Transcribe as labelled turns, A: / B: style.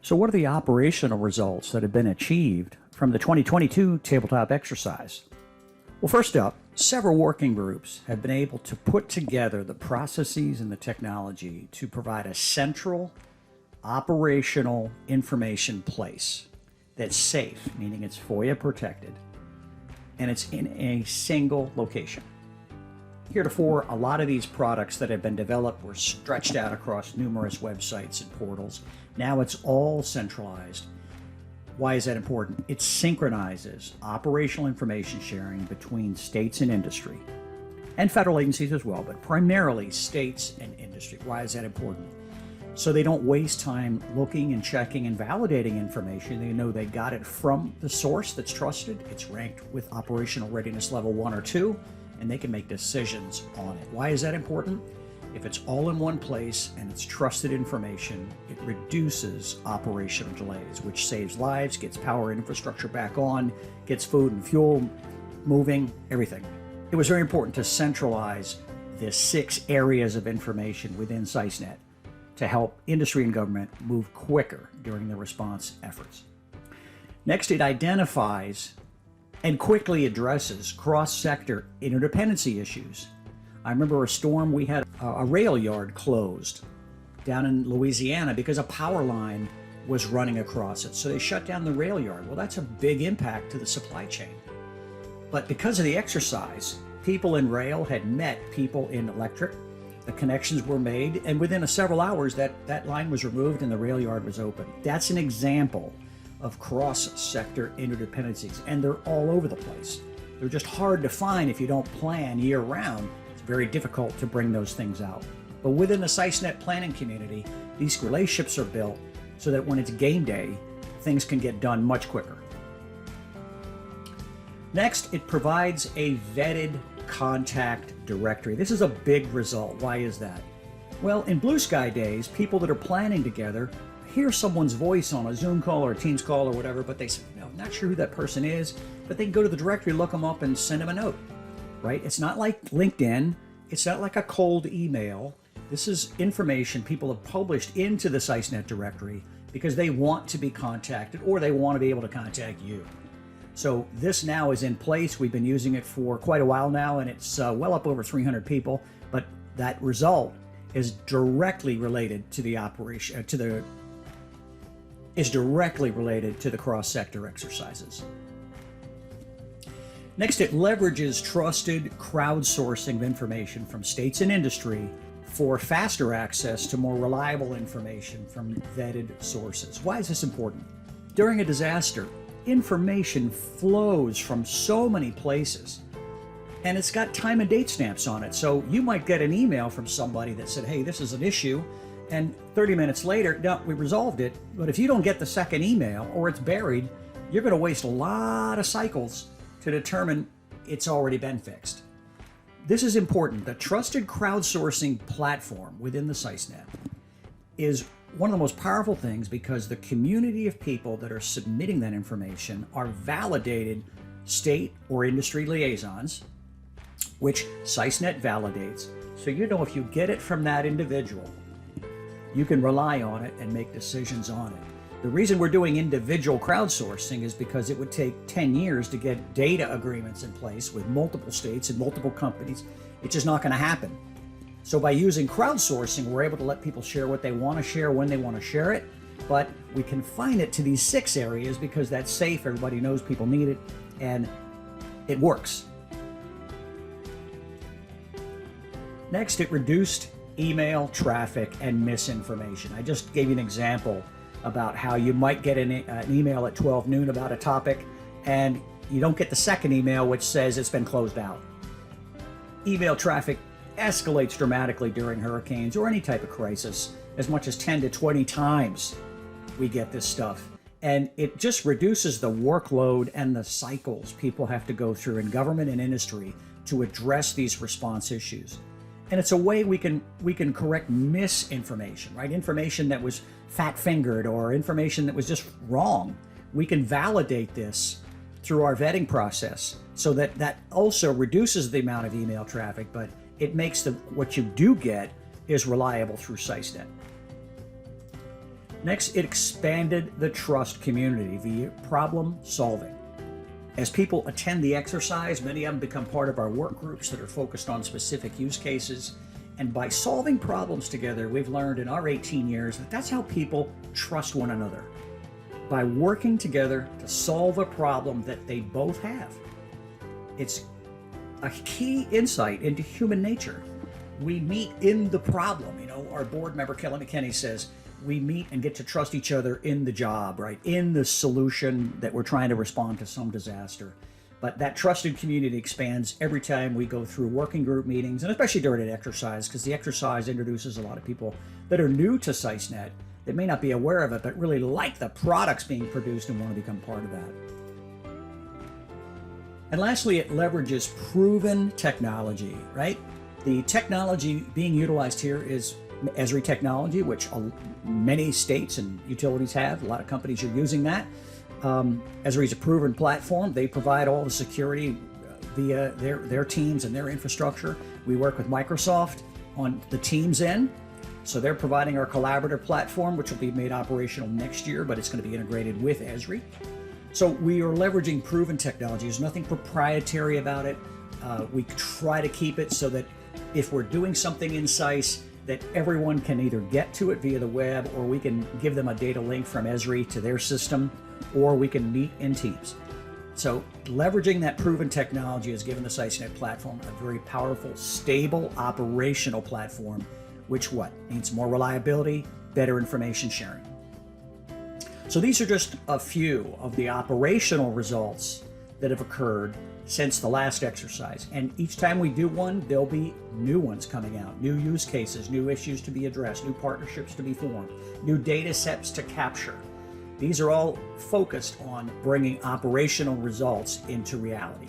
A: So what are the operational results that have been achieved from the 2022 tabletop exercise? Well, first up, several working groups have been able to put together the processes and the technology to provide a central operational information place that's safe, meaning it's FOIA protected, and it's in a single location. Heretofore, a lot of these products that have been developed were stretched out across numerous websites and portals. Now it's all centralized. Why is that important? It synchronizes operational information sharing between states and industry, and federal agencies as well, but primarily states and industry. Why is that important? So they don't waste time looking and checking and validating information. They know they got it from the source that's trusted. It's ranked with operational readiness level 1 or 2, and they can make decisions on it. Why is that important? If it's all in one place and it's trusted information, it reduces operational delays, which saves lives, gets power and infrastructure back on, gets food and fuel moving, everything. It was very important to centralize the 6 areas of information within SISE-net to help industry and government move quicker during the response efforts. Next, it identifies and quickly addresses cross-sector interdependency issues. I remember a storm, we had a rail yard closed down in Louisiana because a power line was running across it. So they shut down the rail yard. Well, that's a big impact to the supply chain. But because of the exercise, people in rail had met people in electric. The connections were made, and within several hours, that line was removed and the rail yard was open. That's an example of cross-sector interdependencies, and they're all over the place. They're just hard to find if you don't plan year-round. It's very difficult to bring those things out. But within the SISE-net planning community, these relationships are built so that when it's game day, things can get done much quicker. Next, it provides a vetted contact directory. This is a big result. Why is that? Well, in blue sky days, people that are planning together hear someone's voice on a Zoom call or a Teams call or whatever, but they say, no, I'm not sure who that person is, but they can go to the directory, look them up, and send them a note, right? It's not like LinkedIn. It's not like a cold email. This is information people have published into the SISE-net directory because they want to be contacted or they want to be able to contact you. So this now is in place. We've been using it for quite a while now, and it's well up over 300 people, but that result is directly related to the operation, is directly related to the cross-sector exercises. Next, it leverages trusted crowdsourcing of information from states and industry for faster access to more reliable information from vetted sources. Why is this important? During a disaster, information flows from so many places, and it's got time and date stamps on it. So you might get an email from somebody that said, hey, this is an issue, and 30 minutes later, no, we resolved it. But if you don't get the second email or it's buried, you're going to waste a lot of cycles to determine it's already been fixed. This is important. The trusted crowdsourcing platform within the SISE-net is one of the most powerful things because the community of people that are submitting that information are validated state or industry liaisons, which SISE-net validates. So you know if you get it from that individual, you can rely on it and make decisions on it. The reason we're doing individual crowdsourcing is because it would take 10 years to get data agreements in place with multiple states and multiple companies. It's just not going to happen. So by using crowdsourcing, we're able to let people share what they want to share when they want to share it, but we confine it to these 6 areas because that's safe, everybody knows people need it, and it works. Next, it reduced email traffic and misinformation. I just gave you an example about how you might get an email at 12 noon about a topic, and you don't get the second email which says it's been closed out. Email traffic escalates dramatically during hurricanes or any type of crisis, as much as 10 to 20 times we get this stuff. And it just reduces the workload and the cycles people have to go through in government and industry to address these response issues. And it's a way we can correct misinformation, right? Information that was fat-fingered or information that was just wrong. We can validate this through our vetting process so that also reduces the amount of email traffic, but it makes what you do get is reliable through SISE-net. Next, it expanded the trust community via problem solving. As people attend the exercise, many of them become part of our work groups that are focused on specific use cases. And by solving problems together, we've learned in our 18 years that that's how people trust one another. By working together to solve a problem that they both have. It's a key insight into human nature. We meet in the problem. You know, our board member, Kelly McKinney, says, we meet and get to trust each other in the job, right? In the solution that we're trying to respond to some disaster. But that trusted community expands every time we go through working group meetings, and especially during an exercise, because the exercise introduces a lot of people that are new to SISE-net that may not be aware of it, but really like the products being produced and want to become part of that. And lastly, it leverages proven technology, right? The technology being utilized here is Esri technology, which many states and utilities have. A lot of companies are using that. Esri is a proven platform. They provide all the security via their teams and their infrastructure. We work with Microsoft on the Teams end. So they're providing our collaborative platform, which will be made operational next year, but it's going to be integrated with Esri. So we are leveraging proven technology. There's nothing proprietary about it. We try to keep it so that if we're doing something in SISE, that everyone can either get to it via the web, or we can give them a data link from Esri to their system, or we can meet in Teams. So leveraging that proven technology has given the SISE-net platform a very powerful, stable, operational platform, which means more reliability, better information sharing. So these are just a few of the operational results that have occurred since the last exercise. And each time we do one, there'll be new ones coming out, new use cases, new issues to be addressed, new partnerships to be formed, new data sets to capture. These are all focused on bringing operational results into reality.